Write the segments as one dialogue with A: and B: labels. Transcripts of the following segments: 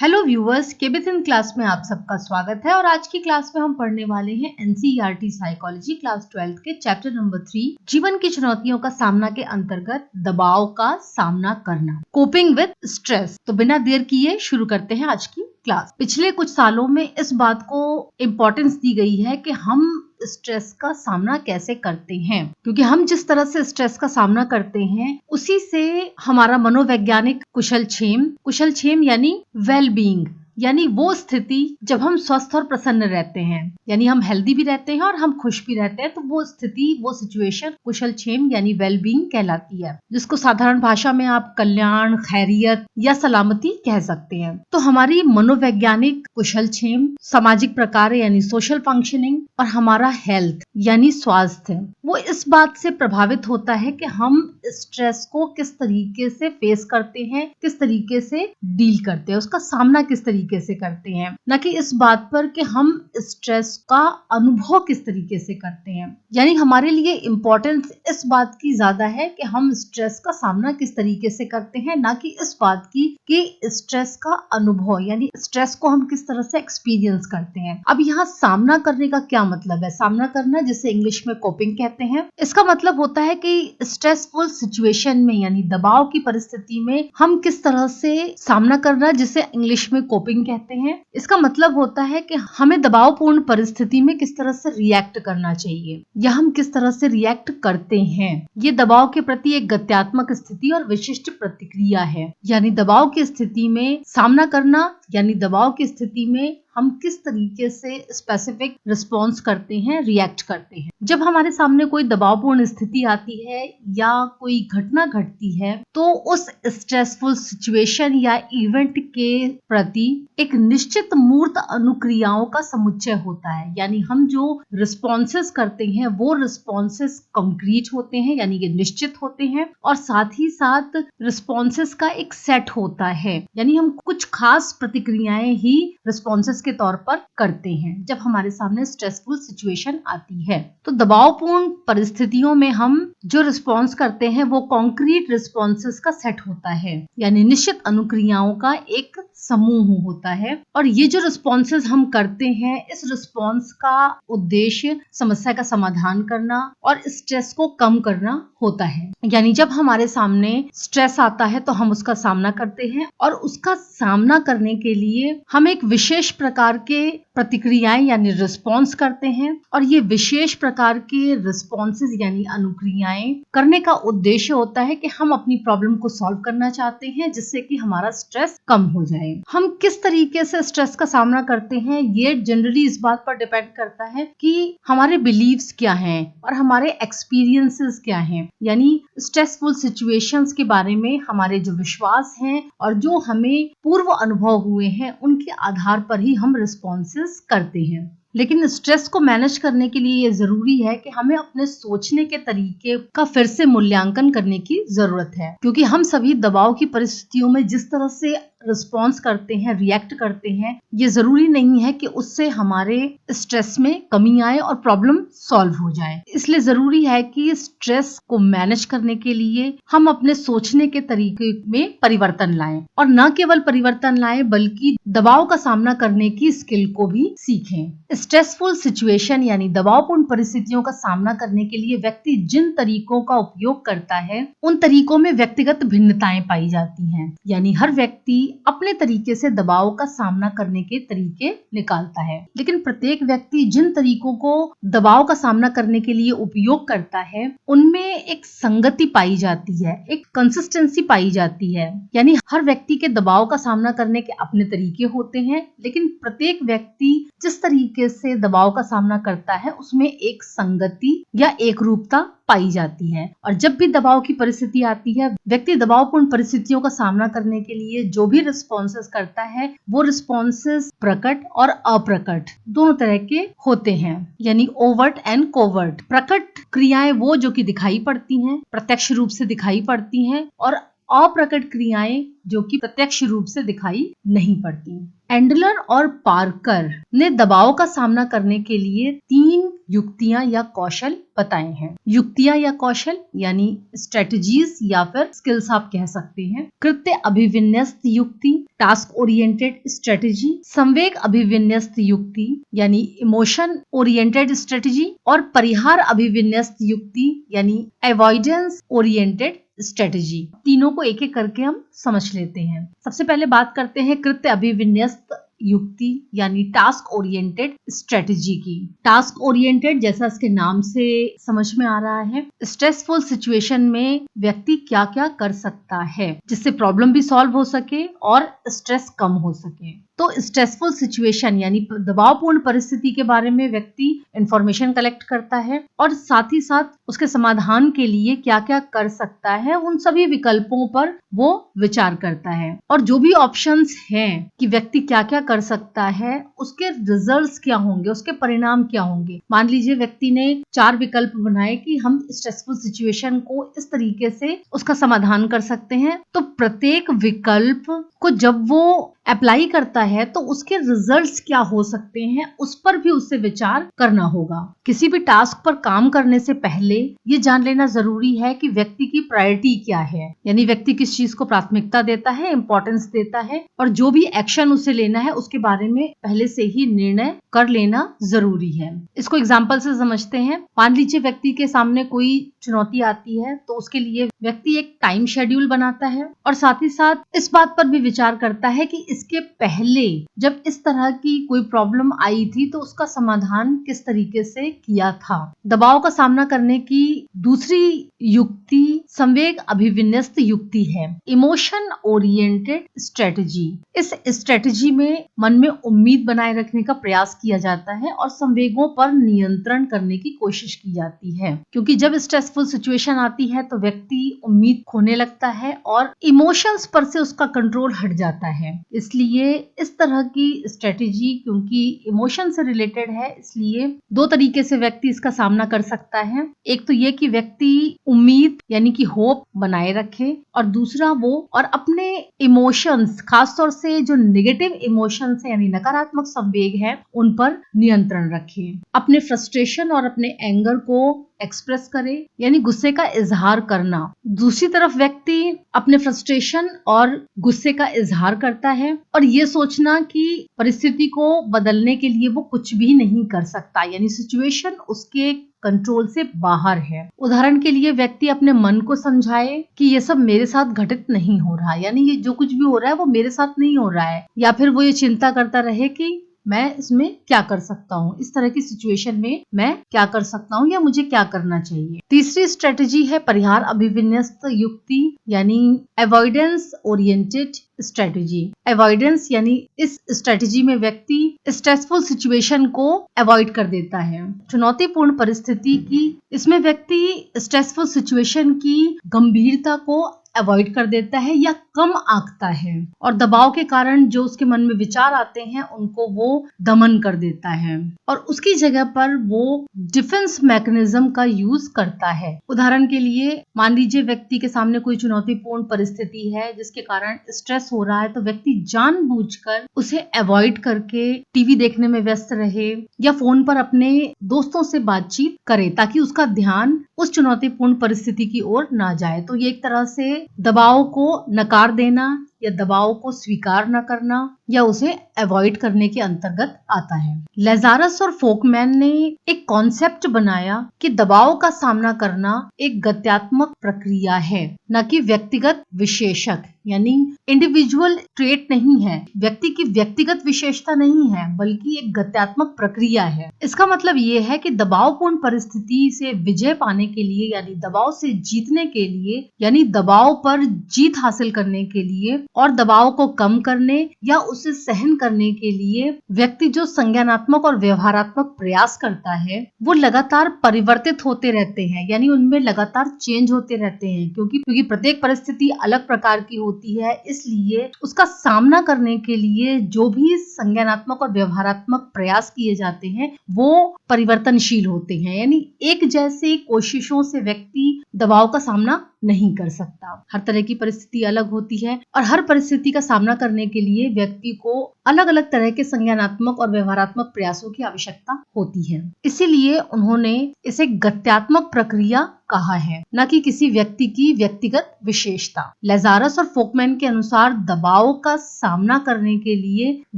A: Hello viewers, KBN class में आप सबका स्वागत है। और आज की क्लास में हम पढ़ने वाले हैं एनसीईआरटी साइकोलॉजी क्लास 12 के चैप्टर नंबर 3 जीवन की चुनौतियों का सामना के अंतर्गत दबाव का सामना करना, कोपिंग विद स्ट्रेस। तो बिना देर किए शुरू करते हैं आज की क्लास। पिछले कुछ सालों में इस बात को इम्पोर्टेंस दी गई है कि हम स्ट्रेस का सामना कैसे करते हैं, क्योंकि हम जिस तरह से स्ट्रेस का सामना करते हैं उसी से हमारा मनोवैज्ञानिक कुशलक्षेम यानी वेल बीइंग, यानी वो स्थिति जब हम स्वस्थ और प्रसन्न रहते हैं, यानी हम हेल्दी भी रहते हैं और हम खुश भी रहते हैं, तो वो स्थिति, वो सिचुएशन कुशलक्षेम यानी वेल बीइंग कहलाती है, जिसको साधारण भाषा में आप कल्याण, खैरियत या सलामती कह सकते हैं। तो हमारी मनोवैज्ञानिक कुशलक्षेम, सामाजिक प्रकार यानी सोशल फंक्शनिंग और हमारा हेल्थ यानी स्वास्थ्य, वो इस बात से प्रभावित होता है कि हम स्ट्रेस को किस तरीके से फेस करते हैं, किस तरीके से डील करते हैं, उसका सामना किस तरीके से करते हैं, न कि इस बात पर कि हम स्ट्रेस का अनुभव किस तरीके से करते हैं। यानी हमारे लिए इम्पोर्टेंस इस बात की ज्यादा है कि हम स्ट्रेस का सामना किस तरीके से करते हैं, ना कि इस बात की कि स्ट्रेस का अनुभव यानी स्ट्रेस को हम किस तरह से एक्सपीरियंस करते हैं। अब यहाँ सामना करने का क्या मतलब है? सामना करना, जिसे इंग्लिश में कोपिंग कहते हैं, इसका मतलब होता है कि स्ट्रेसफुल सिचुएशन में यानी दबाव की परिस्थिति में हम किस तरह से सामना करना, जिसे इंग्लिश में कोपिंग कहते हैं। इसका मतलब होता है कि हमें दबावपूर्ण परिस्थिति में किस तरह से रिएक्ट करना चाहिए या हम किस तरह से रिएक्ट करते हैं। ये दबाव के प्रति एक गत्यात्मक स्थिति और विशिष्ट प्रतिक्रिया है। यानी दबाव की स्थिति में सामना करना यानी दबाव की स्थिति में हम किस तरीके से स्पेसिफिक रिस्पॉन्स करते हैं, रिएक्ट करते हैं। जब हमारे सामने कोई दबावपूर्ण स्थिति आती है या कोई घटना घटती है, तो उस स्ट्रेसफुल सिचुएशन या इवेंट के प्रति एक निश्चित मूर्त अनुक्रियाओं का समुच्चय होता है। यानी हम जो रिस्पॉन्सेस करते हैं वो रिस्पॉन्सेस कंक्रीट होते हैं, यानी कि निश्चित होते हैं, और साथ ही साथ रिस्पॉन्सेस का एक सेट होता है। यानी हम कुछ खास प्रतिक्रियाएं ही रिस्पॉन्सेस के तौर पर करते हैं जब हमारे सामने स्ट्रेसफुल सिचुएशन आती है। तो दबावपूर्ण परिस्थितियों में हम जो रिस्पॉन्स करते हैं वो कॉन्क्रीट रिस्पॉन्सेस का सेट होता है, यानी निश्चित अनुक्रियाओं का एक समूह होता है। और ये जो रिस्पॉन्सेस हम करते हैं, इस रिस्पॉन्स का उद्देश्य समस्या का समाधान करना और स्ट्रेस को कम करना होता है। यानी जब हमारे सामने स्ट्रेस आता है तो हम उसका सामना करते हैं, और उसका सामना करने के लिए हम एक विशेष प्रकार के प्रतिक्रियाएं यानी रिस्पॉन्स करते हैं। और ये विशेष प्रकार के रिस्पॉन्सेस यानी अनुक्रियाएं करने का उद्देश्य होता है कि हम अपनी प्रॉब्लम को सॉल्व करना चाहते हैं, जिससे कि हमारा स्ट्रेस कम हो जाए। हम किस तरीके से स्ट्रेस का सामना करते हैं, ये जनरली इस बात पर डिपेंड करता है कि हमारे बिलीव्स क्या हैं और हमारे एक्सपीरियंसेस क्या हैं। यानी स्ट्रेसफुल सिचुएशंस के बारे में हमारे जो विश्वास हैं और जो हमें पूर्व अनुभव हुए हैं, उनके आधार पर ही हम रिस्पॉन्सेस करते हैं। लेकिन स्ट्रेस को मैनेज करने के लिए ये जरूरी है कि हमें अपने सोचने के तरीके का फिर से मूल्यांकन करने की जरूरत है, क्योंकि हम सभी दबाव की परिस्थितियों में जिस तरह से रिस्पॉन्स करते हैं, रिएक्ट करते हैं, ये जरूरी नहीं है कि उससे हमारे स्ट्रेस में कमी आए और प्रॉब्लम सॉल्व हो जाए। इसलिए जरूरी है कि स्ट्रेस को मैनेज करने के लिए हम अपने सोचने के तरीके में परिवर्तन लाएं, और न केवल परिवर्तन लाएं बल्कि दबाव का सामना करने की स्किल को भी सीखें। स्ट्रेसफुल सिचुएशन यानी दबावपूर्ण परिस्थितियों का सामना करने के लिए व्यक्ति जिन तरीकों का उपयोग करता है, उन तरीकों में व्यक्तिगत भिन्नताएं पाई जाती हैं। यानी हर व्यक्ति अपने तरीके से दबाव का सामना करने के तरीके निकालता है, लेकिन प्रत्येक व्यक्ति जिन तरीकों को दबाव का सामना करने के लिए उपयोग करता है, उनमें एक संगति पाई जाती है, एक कंसिस्टेंसी पाई जाती है। यानी हर व्यक्ति के दबाव का सामना करने के अपने तरीके होते हैं, लेकिन प्रत्येक व्यक्ति जिस तरीके से दबाव का सामना करता है उसमें एक संगति या एक रूपता पाई जाती है। और जब भी दबाव की परिस्थिति आती है, व्यक्ति दबावपूर्ण परिस्थितियों का सामना करने के लिए जो भी रिस्पॉन्सेस करता है, वो रिस्पॉन्सेस प्रकट और अप्रकट दोनों तरह के होते हैं, यानी ओवर्ट एंड कोवर्ट। प्रकट क्रियाएं वो जो कि दिखाई पड़ती हैं, प्रत्यक्ष रूप से दिखाई पड़ती हैं, और अप्रकट क्रियाएं जो कि प्रत्यक्ष रूप से दिखाई नहीं पड़ती। एंडलर और पार्कर ने दबाव का सामना करने के लिए 3 युक्तियां या कौशल बताए हैं। युक्तियां या कौशल यानी स्ट्रेटजीज या फिर स्किल्स आप कह सकते हैं। कृत्य अभिविन्यस्त युक्ति, टास्क ओरिएंटेड स्ट्रेटजी, संवेग अभिविन्यस्त युक्ति यानी इमोशन ओरिएंटेड स्ट्रेटजी और परिहार अभिविन्यस्त युक्ति यानी अवॉइडेंस ओरिएंटेड स्ट्रेटजी। तीनों को एक एक करके हम समझ लेते हैं। सबसे पहले बात करते हैं कृत्य अभिविन्यस्त युक्ति यानी टास्क ओरिएंटेड स्ट्रेटजी की। टास्क ओरिएंटेड जैसा इसके नाम से समझ में आ रहा है, स्ट्रेसफुल सिचुएशन में व्यक्ति क्या क्या कर सकता है जिससे प्रॉब्लम भी सॉल्व हो सके और स्ट्रेस कम हो सके। तो स्ट्रेसफुल सिचुएशन यानी दबावपूर्ण परिस्थिति के बारे में व्यक्ति इंफॉर्मेशन कलेक्ट करता है और साथ ही साथ उसके समाधान के लिए क्या क्या कर सकता है उन सभी विकल्पों पर वो विचार करता है। और जो भी ऑप्शंस हैं कि व्यक्ति क्या क्या कर सकता है, उसके रिजल्ट्स क्या होंगे, उसके परिणाम क्या होंगे। मान लीजिए व्यक्ति ने 4 विकल्प बनाए कि हम स्ट्रेसफुल सिचुएशन को इस तरीके से उसका समाधान कर सकते हैं, तो प्रत्येक विकल्प को जब वो अप्लाई करता है तो उसके रिजल्ट्स क्या हो सकते हैं उस पर भी उससे विचार करना होगा। किसी भी टास्क पर काम करने से पहले ये जान लेना जरूरी है कि व्यक्ति की प्रायोरिटी क्या है, यानी व्यक्ति किस चीज को प्राथमिकता देता है, इंपॉर्टेंस देता है, और जो भी एक्शन उसे लेना है उसके बारे में पहले से ही निर्णय कर लेना जरूरी है। इसको एग्जाम्पल से समझते हैं। मान लीजिए व्यक्ति के सामने कोई चुनौती आती है तो उसके लिए व्यक्ति एक टाइम शेड्यूल बनाता है और साथ ही साथ इस बात पर भी विचार करता है कि इसके पहले जब इस तरह की कोई प्रॉब्लम आई थी तो उसका समाधान किस तरीके से किया था। दबाव का सामना करने की दूसरी युक्ति संवेग अभिविन्यस्त युक्ति है, इमोशन ओरिएंटेड स्ट्रेटजी। इस स्ट्रेटजी में मन में उम्मीद बनाए रखने का प्रयास किया जाता है और संवेगों पर नियंत्रण करने की कोशिश की जाती है, क्योंकि जब स्ट्रेसफुल सिचुएशन आती है तो व्यक्ति उम्मीद खोने लगता है और इमोशंस पर से उसका कंट्रोल हट जाता है। इसलिए इस तरह की स्ट्रेटजी क्योंकि इमोशन से रिलेटेड है, इसलिए 2 तरीके से व्यक्ति इसका सामना कर सकता है। एक तो ये कि व्यक्ति उम्मीद यानी कि होप बनाए रखे और दूसरा वो और अपने इमोशंस, खासतौर से जो नेगेटिव इमोशंस है यानी नकारात्मक संवेग है, उन पर नियंत्रण रखे। अपने फ्रस्ट्रेशन और अपने एंगर को एक्सप्रेस करे यानी गुस्से का इजहार करना। दूसरी तरफ व्यक्ति अपने फ्रस्ट्रेशन और गुस्से का इजहार करता है और ये सोचना कि परिस्थिति को बदलने के लिए वो कुछ भी नहीं कर सकता, यानी सिचुएशन उसके कंट्रोल से बाहर है। उदाहरण के लिए व्यक्ति अपने मन को समझाए कि ये सब मेरे साथ घटित नहीं हो रहा, यानी ये जो कुछ भी हो रहा है वो मेरे साथ नहीं हो रहा है, या फिर वो ये चिंता करता रहे कि मैं इसमें क्या कर सकता हूँ, इस तरह की सिचुएशन में मैं क्या कर सकता हूँ या मुझे क्या करना चाहिए। तीसरी स्ट्रेटजी है परिहार अभिविन्यस्त युक्ति यानी अवॉइडेंस ओरिएंटेड स्ट्रेटजी। अवॉइडेंस यानी इस स्ट्रेटजी में व्यक्ति स्ट्रेसफुल सिचुएशन को अवॉइड कर देता है। चुनौतीपूर्ण परिस्थिति की इसमें व्यक्ति स्ट्रेसफुल सिचुएशन की गंभीरता को अवॉइड कर देता है या कम आंकता है और दबाव के कारण जो उसके मन में विचार आते हैं उनको वो दमन कर देता है और उसकी जगह पर वो डिफेंस मैकेनिज्म का यूज करता है। उदाहरण के लिए मान लीजिए व्यक्ति के सामने कोई चुनौतीपूर्ण परिस्थिति है जिसके कारण स्ट्रेस हो रहा है, तो व्यक्ति जानबूझकर उसे अवॉइड करके टीवी देखने में व्यस्त रहे या फोन पर अपने दोस्तों से बातचीत करे ताकि उसका ध्यान उस चुनौतीपूर्ण परिस्थिति की ओर ना जाए। तो ये एक तरह से दबाव को नकार देना या दबाव को स्वीकार न करना या उसे अवॉइड करने के अंतर्गत आता है। लेजारस और फोकमैन ने एक कॉन्सेप्ट बनाया कि दबाव का सामना करना एक गत्यात्मक प्रक्रिया है, न कि व्यक्तिगत विशेषक, यानी इंडिविजुअल ट्रेट नहीं है, व्यक्ति की व्यक्तिगत विशेषता नहीं है, बल्कि एक गत्यात्मक प्रक्रिया है। इसका मतलब ये है कि दबावपूर्ण परिस्थिति से विजय पाने के लिए यानी दबाव से जीतने के लिए यानी दबाव पर जीत हासिल करने के लिए और दबाव को कम करने या उसे सहन करने के लिए व्यक्ति जो संज्ञानात्मक और व्यवहारात्मक प्रयास करता है वो लगातार परिवर्तित होते रहते हैं, यानी उनमें लगातार चेंज होते रहते हैं क्योंकि प्रत्येक परिस्थिति अलग प्रकार की होती है। इसलिए उसका सामना करने के लिए जो भी संज्ञानात्मक और व्यवहारात्मक प्रयास किए जाते हैं वो परिवर्तनशील होते हैं, यानी एक जैसे कोशिशों से व्यक्ति दबाव का सामना नहीं कर सकता। हर तरह की परिस्थिति अलग होती है और हर परिस्थिति का सामना करने के लिए व्यक्ति को अलग अलग तरह के संज्ञानात्मक और व्यवहारात्मक प्रयासों की आवश्यकता होती है। इसीलिए उन्होंने इसे गत्यात्मक प्रक्रिया कहा है, न कि किसी व्यक्ति की व्यक्तिगत विशेषता। लेजारस और फोकमैन के अनुसार दबाव का सामना करने के लिए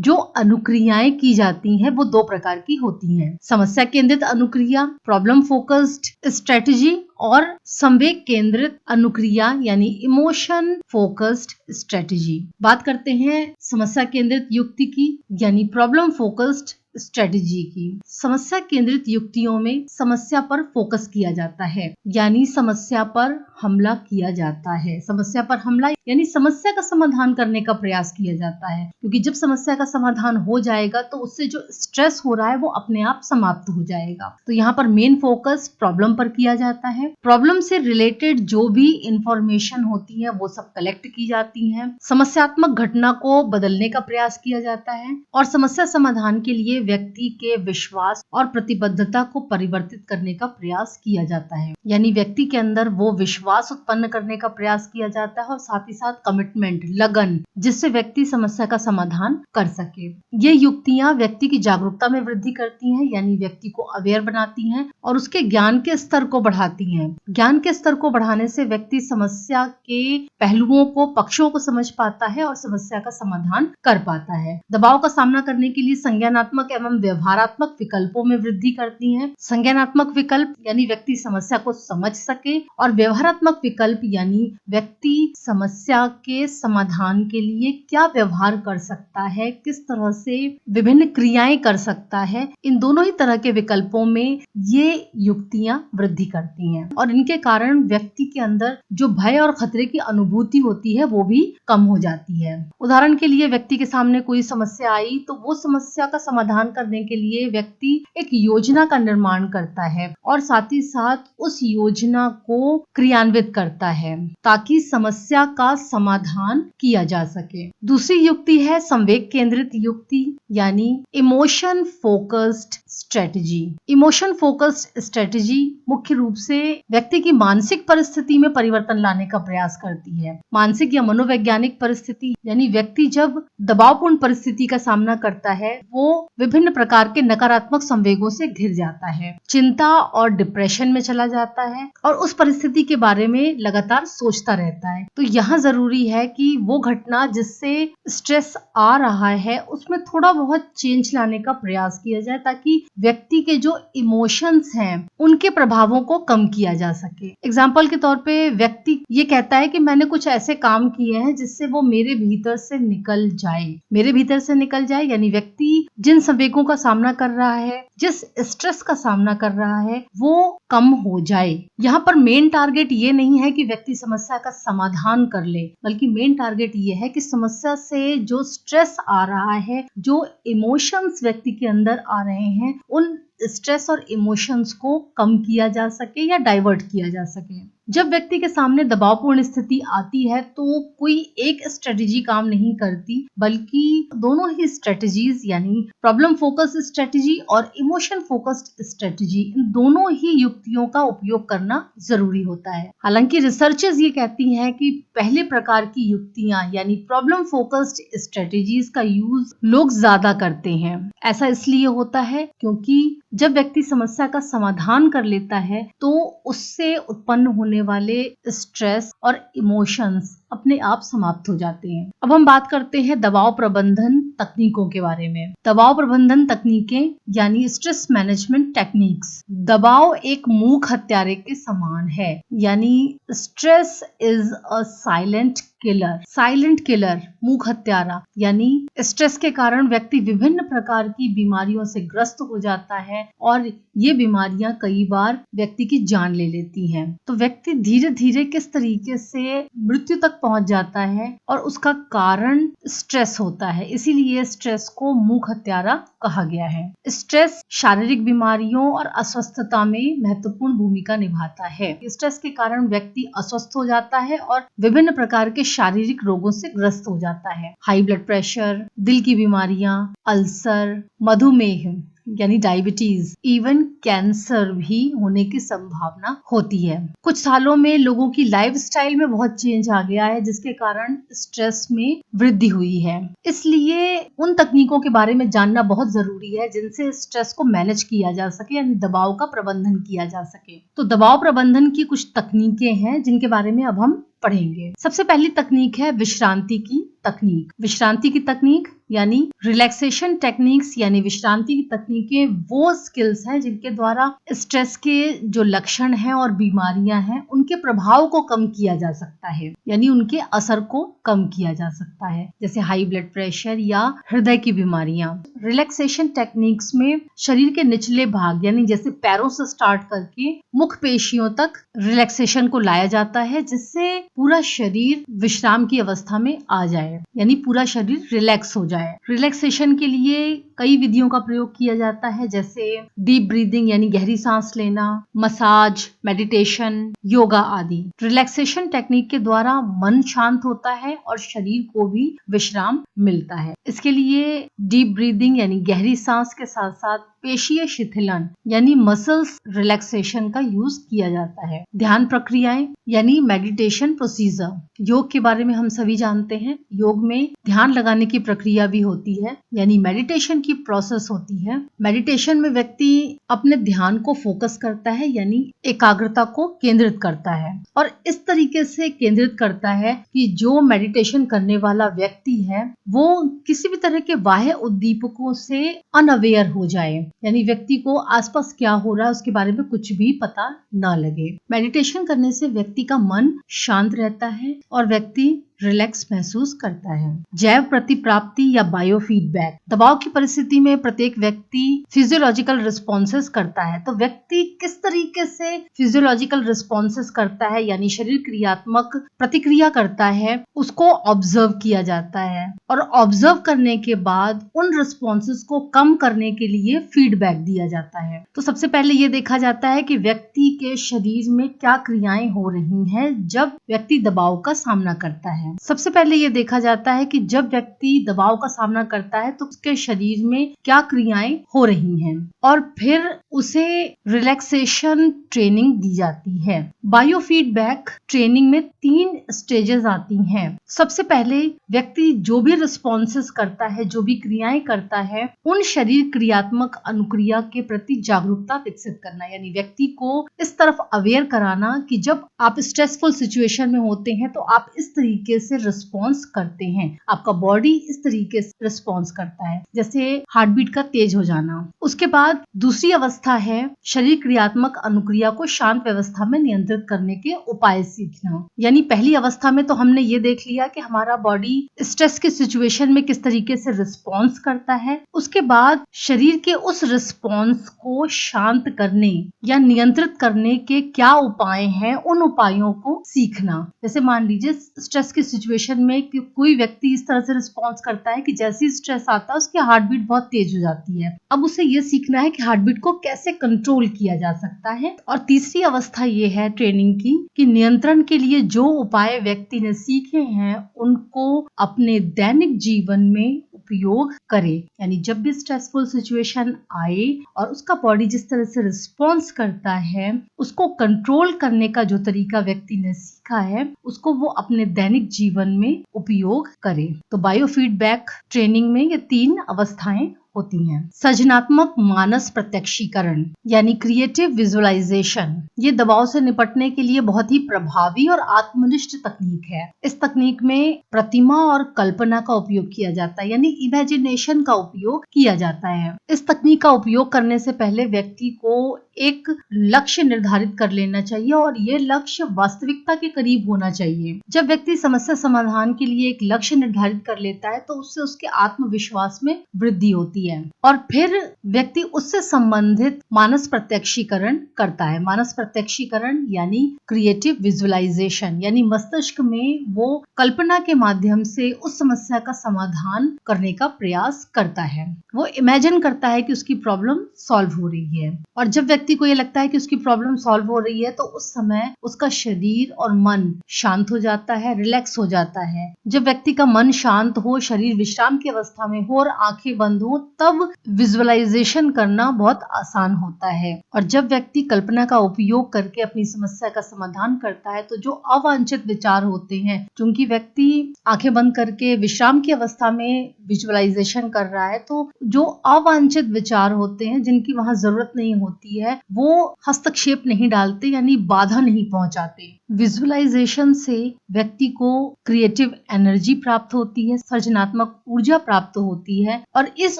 A: जो अनुक्रियाएं की जाती हैं वो दो प्रकार की होती हैं। समस्या केंद्रित अनुक्रिया, प्रॉब्लम फोकस्ड स्ट्रेटजी, और संवेग केंद्रित अनुक्रिया यानी इमोशन फोकस्ड स्ट्रेटजी। बात करते हैं समस्या केंद्रित युक्ति की यानी प्रॉब्लम फोकस्ड स्ट्रेटजी की। समस्या केंद्रित युक्तियों में समस्या पर फोकस किया जाता है यानी समस्या पर हमला किया जाता है। समस्या पर हमला यानी समस्या का समाधान करने का प्रयास किया जाता है, क्योंकि जब समस्या का समाधान हो जाएगा तो उससे जो स्ट्रेस हो रहा है वो अपने आप समाप्त हो जाएगा। तो यहाँ पर मेन फोकस प्रॉब्लम पर किया जाता है। प्रॉब्लम से रिलेटेड जो भी इंफॉर्मेशन होती है वो सब कलेक्ट की जाती है। समस्यात्मक घटना को बदलने का प्रयास किया जाता है और समस्या समाधान के लिए व्यक्ति के विश्वास और प्रतिबद्धता को परिवर्तित करने का प्रयास किया जाता है। यानी व्यक्ति के अंदर वो विश्वास उत्पन्न करने का प्रयास किया जाता है और साथ ही साथ कमिटमेंट, लगन, जिससे व्यक्ति समस्या का समाधान कर सके। ये युक्तियां व्यक्ति की जागरूकता में वृद्धि करती हैं, यानी व्यक्ति को अवेयर बनाती हैं और उसके ज्ञान के स्तर को बढ़ाती हैं। ज्ञान के स्तर को बढ़ाने से व्यक्ति समस्या के पहलुओं को, पक्षों को समझ पाता है और समस्या का समाधान कर पाता है। दबाव का सामना करने के लिए संज्ञानात्मक एवं व्यवहारात्मक विकल्पों में वृद्धि करती हैं। संज्ञानात्मक विकल्प यानी व्यक्ति समस्या को समझ सके और व्यवहारात्मक विकल्प यानी व्यक्ति समस्या के समाधान के लिए क्या व्यवहार कर सकता है, किस तरह से विभिन्न क्रियाएं कर सकता है। इन दोनों ही तरह के विकल्पों में ये युक्तियां वृद्धि करती हैं और इनके कारण व्यक्ति के अंदर जो भय और खतरे की अनुभूति होती है वो भी कम हो जाती है। उदाहरण के लिए व्यक्ति के सामने कोई समस्या आई तो वो समस्या का समाधान करने के लिए व्यक्ति एक योजना का निर्माण करता है और साथ ही साथ उस योजना को क्रियान्वित करता है ताकि समस्या का समाधान किया जा सके। दूसरी युक्ति है संवेग केंद्रित युक्ति यानी emotion focused strategy. Emotion focused strategy मुख्य रूप से व्यक्ति की मानसिक परिस्थिति में परिवर्तन लाने का प्रयास करती है। मानसिक या मनोवैज्ञानिक परिस्थिति यानी व्यक्ति जब दबावपूर्ण परिस्थिति का सामना करता है वो विभिन्न प्रकार के नकारात्मक संवेगों से घिर जाता है, चिंता और डिप्रेशन में चला जाता है और उस परिस्थिति के बारे में लगातार सोचता रहता है। तो यहाँ जरूरी है कि वो घटना जिससे स्ट्रेस आ रहा है उसमें थोड़ा बहुत चेंज लाने का प्रयास किया जाए ताकि व्यक्ति के जो इमोशंस हैं उनके प्रभावों को कम किया जा सके। एग्जाम्पल के तौर पे व्यक्ति ये कहता है कि मैंने कुछ ऐसे काम किए हैं जिससे वो मेरे भीतर से निकल जाए। मेरे भीतर से निकल जाए यानी व्यक्ति जिन संवेगों का सामना कर रहा है, जिस स्ट्रेस का सामना कर रहा है वो कम हो जाए। यहाँ पर मेन टारगेट ये नहीं है कि व्यक्ति समस्या का समाधान कर ले, बल्कि मेन टारगेट ये है कि समस्या से जो स्ट्रेस आ रहा है, जो इमोशंस व्यक्ति के अंदर आ रहे हैं, उन स्ट्रेस और इमोशंस को कम किया जा सके या डाइवर्ट किया जा सके। जब व्यक्ति के सामने दबावपूर्ण स्थिति आती है तो कोई एक स्ट्रेटजी काम नहीं करती, बल्कि दोनों ही स्ट्रेटजीज यानी प्रॉब्लम फोकस स्ट्रेटजी और इमोशन फोकस्ड स्ट्रेटजी, इन दोनों ही युक्तियों का उपयोग करना जरूरी होता है। हालांकि रिसर्चर्स ये कहती हैं कि पहले प्रकार की युक्तियां यानी प्रॉब्लम फोकस्ड स्ट्रेटजीज का यूज लोग ज्यादा करते हैं। ऐसा इसलिए होता है क्योंकि जब व्यक्ति समस्या का समाधान कर लेता है तो उससे उत्पन्न होने वाले स्ट्रेस और इमोशंस अपने आप समाप्त हो जाते हैं। अब हम बात करते हैं दबाव प्रबंधन तकनीकों के बारे में। दबाव प्रबंधन तकनीकें यानी स्ट्रेस मैनेजमेंट टेक्निक्स। दबाव एक मूक हत्यारे के समान है, यानी stress is a silent killer. Silent killer, मूक हत्यारा, यानी स्ट्रेस के कारण व्यक्ति विभिन्न प्रकार की बीमारियों से ग्रस्त हो जाता है और ये बीमारियां कई बार व्यक्ति की जान ले लेती हैं। तो व्यक्ति धीरे धीरे किस तरीके से मृत्यु तक पहुंच जाता है और उसका कारण स्ट्रेस होता है, इसीलिए स्ट्रेस को मूक हत्यारा कहा गया है। स्ट्रेस शारीरिक बीमारियों और अस्वस्थता में महत्वपूर्ण भूमिका निभाता है। स्ट्रेस के कारण व्यक्ति अस्वस्थ हो जाता है और विभिन्न प्रकार के शारीरिक रोगों से ग्रस्त हो जाता है। हाई ब्लड प्रेशर, दिल की बीमारियां, अल्सर, मधुमेह, यानी डायबिटीज, इवन कैंसर भी होने की संभावना होती है। कुछ सालों में लोगों की लाइफस्टाइल में बहुत चेंज आ गया है, जिसके कारण स्ट्रेस में वृद्धि हुई है। इसलिए उन तकनीकों के बारे में जानना बहुत जरूरी है जिनसे स्ट्रेस को मैनेज किया जा सके, यानी दबाव का प्रबंधन किया जा सके। तो दबाव प्रबंधन की कुछ तकनीकें हैं जिनके बारे में अब हम पढ़ेंगे। सबसे पहली तकनीक है विश्रांति की तकनीक। विश्रांति की तकनीक यानी रिलैक्सेशन टेक्निक्स, यानी विश्रांति की तकनीकें वो स्किल्स हैं जिनके द्वारा स्ट्रेस के जो लक्षण हैं और बीमारियां हैं उनके प्रभाव को कम किया जा सकता है, यानी उनके असर को कम किया जा सकता है, जैसे हाई ब्लड प्रेशर या हृदय की बीमारियां। रिलैक्सेशन टेक्निक्स में शरीर के निचले भाग, यानी जैसे पैरों से स्टार्ट करके मुख पेशियों तक रिलैक्सेशन को लाया जाता है, जिससे पूरा शरीर विश्राम की अवस्था में आ जाए, यानी पूरा शरीर रिलैक्स हो जाए। रिलैक्सेशन के लिए कई विधियों का प्रयोग किया जाता है, जैसे डीप ब्रीदिंग यानी गहरी सांस लेना, मसाज, मेडिटेशन, योगा आदि। रिलैक्सेशन टेक्निक के द्वारा मन शांत होता है और शरीर को भी विश्राम मिलता है। इसके लिए डीप ब्रीदिंग यानी गहरी सांस के साथ साथ पेशीय शिथिलन यानी मसल्स रिलैक्सेशन का यूज किया जाता है। ध्यान प्रक्रियाएं यानी मेडिटेशन प्रोसीजर। योग के बारे में हम सभी जानते हैं। योग में ध्यान लगाने की प्रक्रिया भी होती है, यानी मेडिटेशन की प्रोसेस होती है। मेडिटेशन में व्यक्ति अपने ध्यान को फोकस करता है, यानी एकाग्रता को केंद्रित करता है, और इस तरीके से केंद्रित करता है कि जो मेडिटेशन करने वाला व्यक्ति है वो किसी भी तरह के बाह्य उद्दीपकों से अनअवेयर हो जाए, यानी व्यक्ति को आसपास क्या हो रहा है उसके बारे में कुछ भी पता ना लगे। मेडिटेशन करने से व्यक्ति का मन शांत रहता है और व्यक्ति रिलैक्स महसूस करता है। जैव प्रतिप्राप्ति या बायोफीडबैक। दबाव की परिस्थिति में प्रत्येक व्यक्ति फिजियोलॉजिकल रिस्पॉन्सेस करता है। तो व्यक्ति किस तरीके से फिजियोलॉजिकल रिस्पॉन्सेस करता है, यानी शरीर क्रियात्मक प्रतिक्रिया करता है, उसको ऑब्जर्व किया जाता है, और ऑब्जर्व करने के बाद उन रिस्पॉन्सेस को कम करने के लिए फीडबैक दिया जाता है। तो सबसे पहले ये देखा जाता है कि व्यक्ति के शरीर में क्या क्रियाएं हो रही हैं जब व्यक्ति दबाव का सामना करता है। सबसे पहले ये देखा जाता है कि जब व्यक्ति दबाव का सामना करता है तो उसके शरीर में क्या क्रियाएं हो रही हैं, और फिर उसे रिलैक्सेशन ट्रेनिंग दी जाती है। बायोफीडबैक ट्रेनिंग में 3 स्टेजेस आती हैं। सबसे पहले व्यक्ति जो भी रिस्पॉन्सेस करता है, जो भी क्रियाएं करता है, उन शरीर क्रियात्मक अनुक्रिया के प्रति जागरूकता विकसित करना, यानी व्यक्ति को इस तरफ अवेयर कराना कि जब आप स्ट्रेसफुल सिचुएशन में होते हैं तो आप इस तरीके से रिस्पॉन्स करते हैं, आपका बॉडी इस तरीके से रिस्पॉन्स करता है, जैसे हार्ट बीट का तेज हो जाना। उसके बाद दूसरी अवस्था है शरीर क्रियात्मक अनुक्रिया को शांत व्यवस्था में नियंत्रित करने के उपाय सीखना। यानी पहली अवस्था में तो हमने ये देख लिया कि हमारा बॉडी स्ट्रेस की सिचुएशन में किस तरीके से रिस्पॉन्स करता है। उसके बाद शरीर के उस रिस्पॉन्स को शांत करने या नियंत्रित करने के क्या उपाय हैं, उन उपायों को सीखना। जैसे मान लीजिए स्ट्रेस की सिचुएशन में कि कोई व्यक्ति इस तरह से रिस्पॉन्स करता है कि जैसे ही स्ट्रेस आता है उसकी हार्ट बीट बहुत तेज हो जाती है। अब उसे ये सीखना है कि हार्ट बीट को कैसे कंट्रोल किया जा सकता है। और तीसरी अवस्था ये है ट्रेनिंग की कि नियंत्रण के लिए जो उपाय व्यक्ति ने सीखे हैं उनको अपने दैनिक जीवन में उपयोग करे। यानी जब भी स्ट्रेसफुल सिचुएशन आए और उसका बॉडी जिस तरह से रिस्पॉन्स करता है, उसको कंट्रोल करने का जो तरीका व्यक्ति ने सीखा है उसको वो अपने दैनिक जीवन में उपयोग करे। तो बायोफीडबैक ट्रेनिंग में ये 3 अवस्थाएं होती हैं। सृजनात्मक मानस प्रत्यक्षीकरण यानी क्रिएटिव विजुअलाइजेशन, ये दबाव से निपटने के लिए बहुत ही प्रभावी और आत्मनिष्ठ तकनीक है। इस तकनीक में प्रतिमा और कल्पना का उपयोग किया जाता है, यानी इमेजिनेशन का उपयोग किया जाता है। इस तकनीक का उपयोग करने से पहले व्यक्ति को एक लक्ष्य निर्धारित कर लेना चाहिए और ये लक्ष्य वास्तविकता के करीब होना चाहिए। जब व्यक्ति समस्या समाधान के लिए एक लक्ष्य निर्धारित कर लेता है तो उससे उसके आत्मविश्वास में वृद्धि होती है और फिर व्यक्ति उससे संबंधित मानस प्रत्यक्षीकरण करता है। मानस प्रत्यक्षीकरण यानी क्रिएटिव विजुअलाइजेशन, यानी मस्तिष्क में वो कल्पना के माध्यम से उस समस्या का समाधान करने का प्रयास करता है। वो इमेजिन करता है कि उसकी प्रॉब्लम सॉल्व हो रही है। और जब व्यक्ति व्यक्ति को ये लगता है कि उसकी प्रॉब्लम सॉल्व हो रही है तो उस समय उसका शरीर और मन शांत हो जाता है, रिलैक्स हो जाता है। जब व्यक्ति का मन शांत हो, शरीर विश्राम की अवस्था में हो और आंखें बंद हो, तब विजुअलाइजेशन करना बहुत आसान होता है। और जब व्यक्ति कल्पना का उपयोग करके अपनी समस्या का समाधान करता है तो जो अवांछित विचार होते हैं, क्योंकि व्यक्ति आंखें बंद करके विश्राम की अवस्था में विजुअलाइजेशन कर रहा है, तो जो अवांछित विचार होते हैं जिनकी वहां जरूरत नहीं होती है वो हस्तक्षेप नहीं डालते, यानी बाधा नहीं पहुंचाते। विजुअलाइजेशन से व्यक्ति को क्रिएटिव एनर्जी प्राप्त होती है, सृजनात्मक ऊर्जा प्राप्त होती है और इस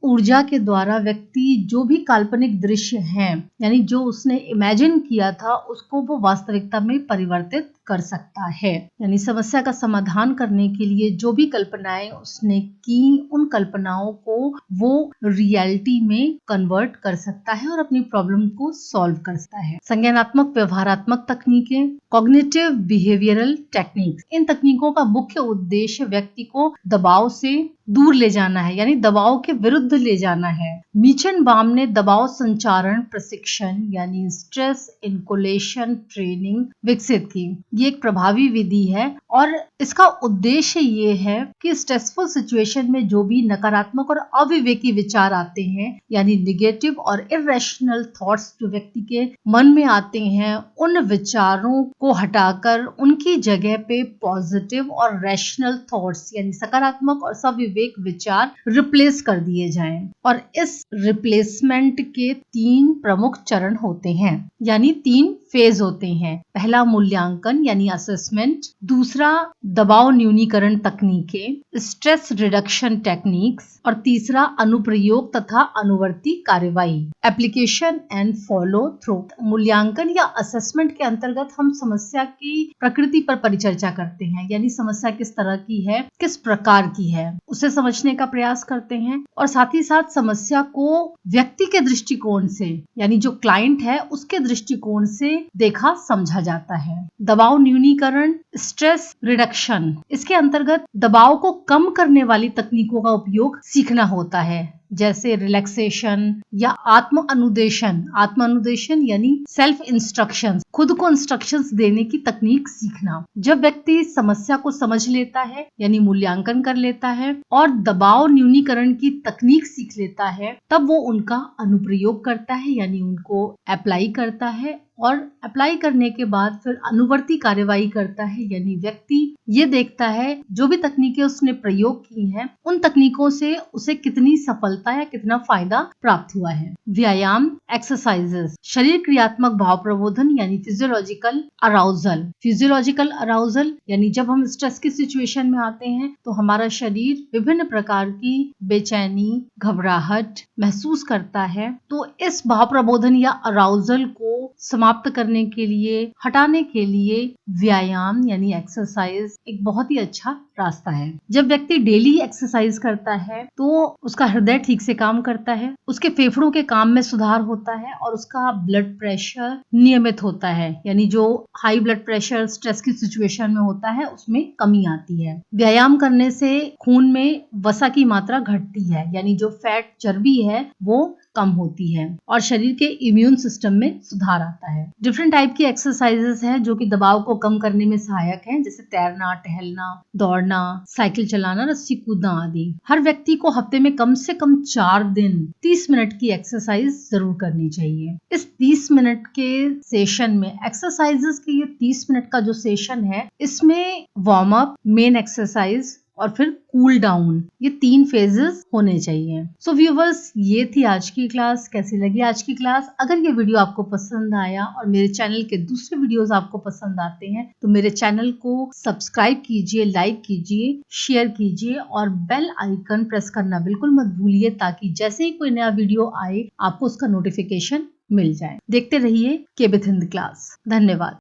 A: ऊर्जा के द्वारा व्यक्ति जो भी काल्पनिक दृश्य हैं, यानी जो उसने इमेजिन किया था, उसको वो वास्तविकता में परिवर्तित कर सकता है। यानी समस्या का समाधान करने के लिए जो भी कल्पनाएं उसने की, उन कल्पनाओं को वो रियलिटी में कन्वर्ट कर सकता है और अपनी प्रॉब्लम को सॉल्व कर सकता है। संज्ञानात्मक व्यवहारात्मक तकनीकें, कॉग्निटिव बिहेवियरल टेक्निक्स, इन तकनीकों का मुख्य उद्देश्य व्यक्ति को दबाव से दूर ले जाना है, यानी दबाव के विरुद्ध ले जाना है। मीचनबाम ने दबाव संचारण प्रशिक्षण यानी स्ट्रेस इनकुलेशन ट्रेनिंग विकसित की। ये एक प्रभावी विधि है और इसका उद्देश्य ये है कि स्ट्रेसफुल सिचुएशन में जो भी नकारात्मक और अविवेकी विचार आते हैं, यानी निगेटिव और इरेशनल थॉट्स जो व्यक्ति के मन में आते हैं, उन विचारों को हटाकर उनकी जगह पे पॉजिटिव और रैशनल थॉट्स यानी सकारात्मक और सविवेक विचार रिप्लेस कर दिए जाएं। और इस रिप्लेसमेंट के 3 प्रमुख चरण होते हैं, यानी 3 फेज होते हैं। पहला मूल्यांकन यानी असेसमेंट, दूसरा दबाव न्यूनीकरण तकनीकें, स्ट्रेस रिडक्शन टेक्निक्स और तीसरा अनुप्रयोग तथा अनुवर्ती कार्यवाही, एप्लीकेशन एंड फॉलो थ्रू। मूल्यांकन या असेसमेंट के अंतर्गत हम समस्या की प्रकृति पर परिचर्चा करते हैं, यानी समस्या किस तरह की है, किस प्रकार की है, उसे समझने का प्रयास करते हैं और साथ ही साथ समस्या को व्यक्ति के दृष्टिकोण से, यानी जो क्लाइंट है उसके दृष्टिकोण से देखा समझा जाता है। दबाव न्यूनीकरण, स्ट्रेस रिडक्शन, इसके अंतर्गत दबाव को कम करने वाली तकनीकों का उपयोग सीखना होता है, जैसे रिलैक्सेशन या आत्म अनुदेशन यानी सेल्फ इंस्ट्रक्शंस, खुद को इंस्ट्रक्शंस देने की तकनीक सीखना। जब व्यक्ति समस्या को समझ लेता है यानी मूल्यांकन कर लेता है और दबाव न्यूनीकरण की तकनीक सीख लेता है, तब वो उनका अनुप्रयोग करता है, यानी उनको अप्लाई करता है और अप्लाई करने के बाद फिर अनुवर्ती कार्यवाही करता है, यानी व्यक्ति ये देखता है जो भी तकनीकें उसने प्रयोग की हैं, उन तकनीकों से उसे कितनी सफलता या कितना फायदा प्राप्त हुआ है। व्यायाम एक्सरसाइजेस, शरीर क्रियात्मक भाव प्रबोधन यानी फिजियोलॉजिकल अराउजल यानी जब हम स्ट्रेस की सिचुएशन में आते हैं तो हमारा शरीर विभिन्न प्रकार की बेचैनी, घबराहट महसूस करता है। तो इस भाव प्रबोधन या अराउजल को समाप्त करने के लिए, हटाने के लिए व्यायाम यानी एक्सरसाइज एक बहुत ही अच्छा रास्ता है। जब व्यक्ति डेली एक्सरसाइज करता है तो उसका हृदय ठीक से काम करता है, उसके फेफड़ों के काम में सुधार होता है और उसका ब्लड प्रेशर नियमित होता है, यानी जो हाई ब्लड प्रेशर स्ट्रेस की सिचुएशन में होता है उसमें कमी आती है। व्यायाम करने से खून में वसा की मात्रा घटती है, यानी जो फैट चर्बी है वो कम होती है और शरीर के इम्यून सिस्टम में सुधार आता है। डिफरेंट टाइप की एक्सरसाइजेस हैं जो कि दबाव को कम करने में सहायक हैं, जैसे तैरना, टहलना, दौड़ना, साइकिल चलाना, रस्सी कूदना आदि। हर व्यक्ति को हफ्ते में कम से कम 4 दिन 30 मिनट की एक्सरसाइज जरूर करनी चाहिए। इस 30 मिनट के सेशन में एक्सरसाइजेस के ये 30 मिनट का जो सेशन है, इसमें वार्म अप, मेन एक्सरसाइज और फिर कूल डाउन, ये 3 फेजेस होने चाहिए। सो व्यूवर्स, ये थी आज की क्लास। कैसी लगी आज की क्लास? अगर ये वीडियो आपको पसंद आया और मेरे चैनल के दूसरे वीडियोस आपको पसंद आते हैं तो मेरे चैनल को सब्सक्राइब कीजिए, लाइक कीजिए, शेयर कीजिए और बेल आइकन प्रेस करना बिल्कुल मत भूलिए, ताकि जैसे ही कोई नया वीडियो आए आपको उसका नोटिफिकेशन मिल जाए। देखते रहिए केबिथ हिंद क्लास। धन्यवाद।